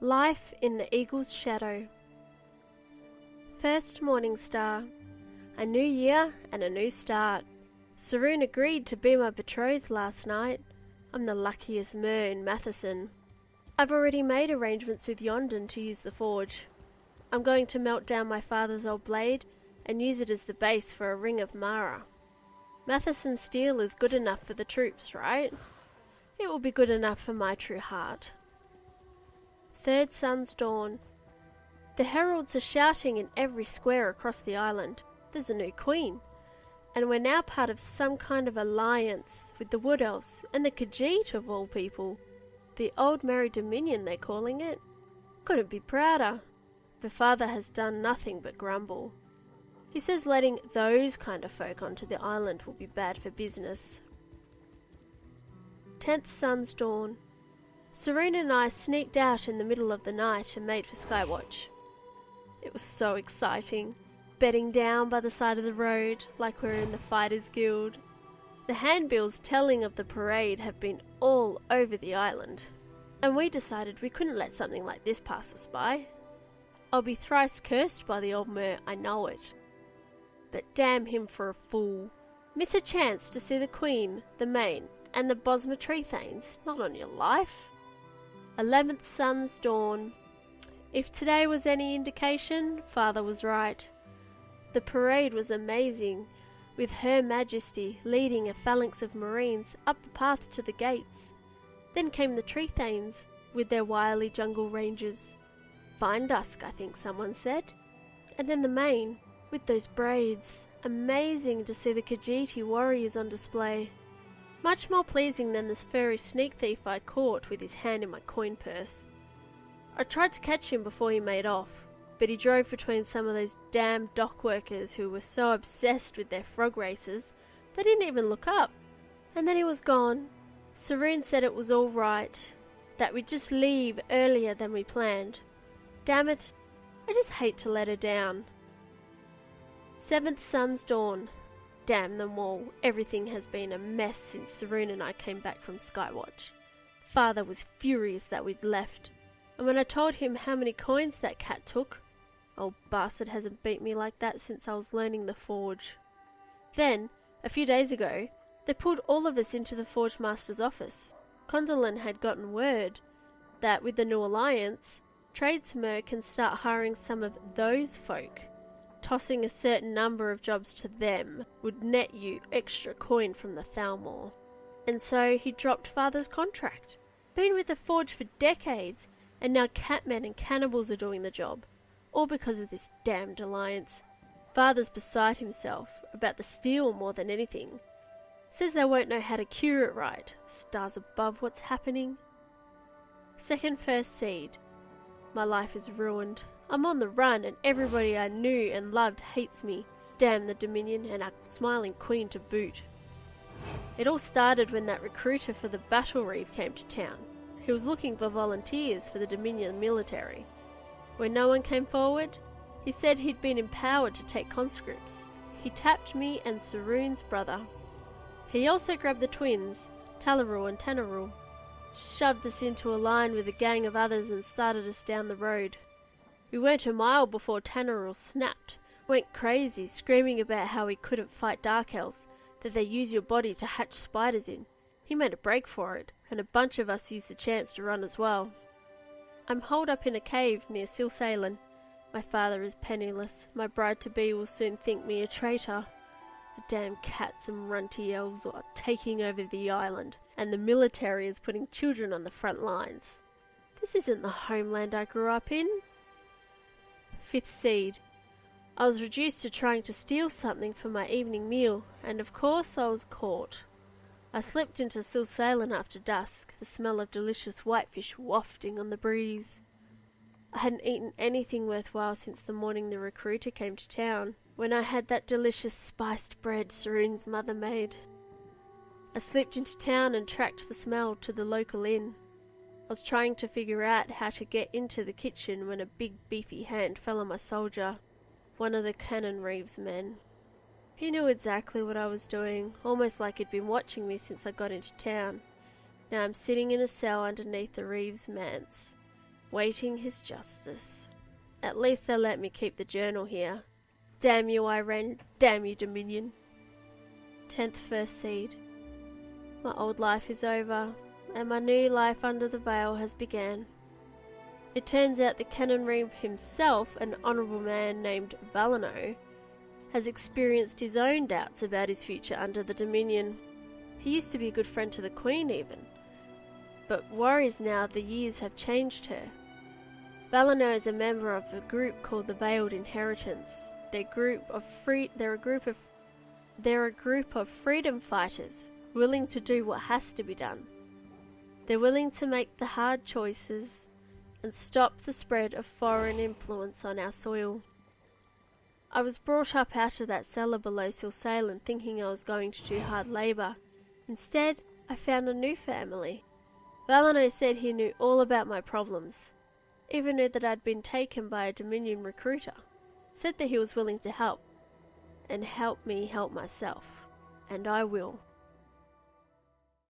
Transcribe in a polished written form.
Life in the Eagle's Shadow. First morning star. A new year and a new start. Saroon agreed to be my betrothed last night. I'm the luckiest mer in Matheson. I've already made arrangements with Yondon to use the forge. I'm going to melt down my father's old blade and use it as the base for a ring of Mara. Matheson steel is good enough for the troops, right? It will be good enough for my true heart. Third sun's dawn. The heralds are shouting in every square across the island. There's a new queen, and we're now part of some kind of alliance with the Wood Elves and the Khajiit of all people. The Old Merry Dominion, they're calling it. Couldn't be prouder. But father has done nothing but grumble. He says letting those kind of folk onto the island will be bad for business. 10th sun's dawn. Serena and I sneaked out in the middle of the night and made for Skywatch. It was so exciting, bedding down by the side of the road like we're in the Fighters Guild. The handbills telling of the parade have been all over the island, and we decided we couldn't let something like this pass us by. I'll be thrice cursed by the old mer, I know it. But damn him for a fool. Miss a chance to see the Queen, the Main, and the Bosma Tree Thanes, not on your life. 11th sun's dawn. If today was any indication, father was right. The parade was amazing, with Her Majesty leading a phalanx of marines up the path to the gates. Then came the Tree Thanes with their wily jungle rangers. Fine dusk, I think someone said. And then the Main, with those braids. Amazing to see the Khajiiti warriors on display. Much more pleasing than this furry sneak thief I caught with his hand in my coin purse. I tried to catch him before he made off, but he drove between some of those damn dock workers who were so obsessed with their frog races they didn't even look up. And then he was gone. Serene said it was all right, that we'd just leave earlier than we planned. Damn it, I just hate to let her down. 7th sun's dawn. Damn them all, everything has been a mess since Serena and I came back from Skywatch. Father was furious that we'd left, and when I told him how many coins that cat took, old bastard hasn't beat me like that since I was learning the forge. Then, a few days ago, they pulled all of us into the Forge Master's office. Condolin had gotten word that with the new alliance, Tradesmer can start hiring some of those folk. Tossing a certain number of jobs to them would net you extra coin from the Thalmor. And so he dropped father's contract. Been with the forge for decades, and now catmen and cannibals are doing the job. All because of this damned alliance. Father's beside himself about the steel more than anything. Says they won't know how to cure it right. Stars above what's happening. Second first seed. My life is ruined. I'm on the run and everybody I knew and loved hates me. Damn the Dominion and our smiling queen to boot. It all started when that recruiter for the Battle Reeve came to town. He was looking for volunteers for the Dominion military. When no one came forward, he said he'd been empowered to take conscripts. He tapped me and Saroon's brother. He also grabbed the twins, Talaru and Tanaru, shoved us into a line with a gang of others and started us down the road. We weren't a mile before Tanaru snapped, went crazy, screaming about how he couldn't fight dark elves, that they use your body to hatch spiders in. He made a break for it, and a bunch of us used the chance to run as well. I'm holed up in a cave near Silsalen. My father is penniless. My bride-to-be will soon think me a traitor. The damn cats and runty elves are taking over the island, and the military is putting children on the front lines. This isn't the homeland I grew up in. 5th seed. I was reduced to trying to steal something for my evening meal, and of course I was caught. I slipped into Silsalen after dusk, the smell of delicious whitefish wafting on the breeze. I hadn't eaten anything worthwhile since the morning the recruiter came to town, when I had that delicious spiced bread Saroon's mother made. I slipped into town and tracked the smell to the local inn. I was trying to figure out how to get into the kitchen when a big beefy hand fell on my soldier, one of the Cannon Reeves men. He knew exactly what I was doing, almost like he'd been watching me since I got into town. Now I'm sitting in a cell underneath the Reeves manse. waiting his justice. At least they'll let me keep the journal here. Damn you, Iren. Damn you, Dominion. 10th First Seed. My old life is over, and my new life under the veil has begun. It turns out the Canon Reeve himself, an honourable man named Valano, has experienced his own doubts about his future under the Dominion. He used to be a good friend to the Queen even, but worries now the years have changed her. Valano is a member of a group called the Veiled Inheritance. They're a group of freedom fighters, willing to do what has to be done. They're willing to make the hard choices and stop the spread of foreign influence on our soil. I was brought up out of that cellar below Silsalen thinking I was going to do hard labour. Instead, I found a new family. Valano said he knew all about my problems, even knew that I'd been taken by a Dominion recruiter. Said that he was willing to help, and help me help myself, and I will.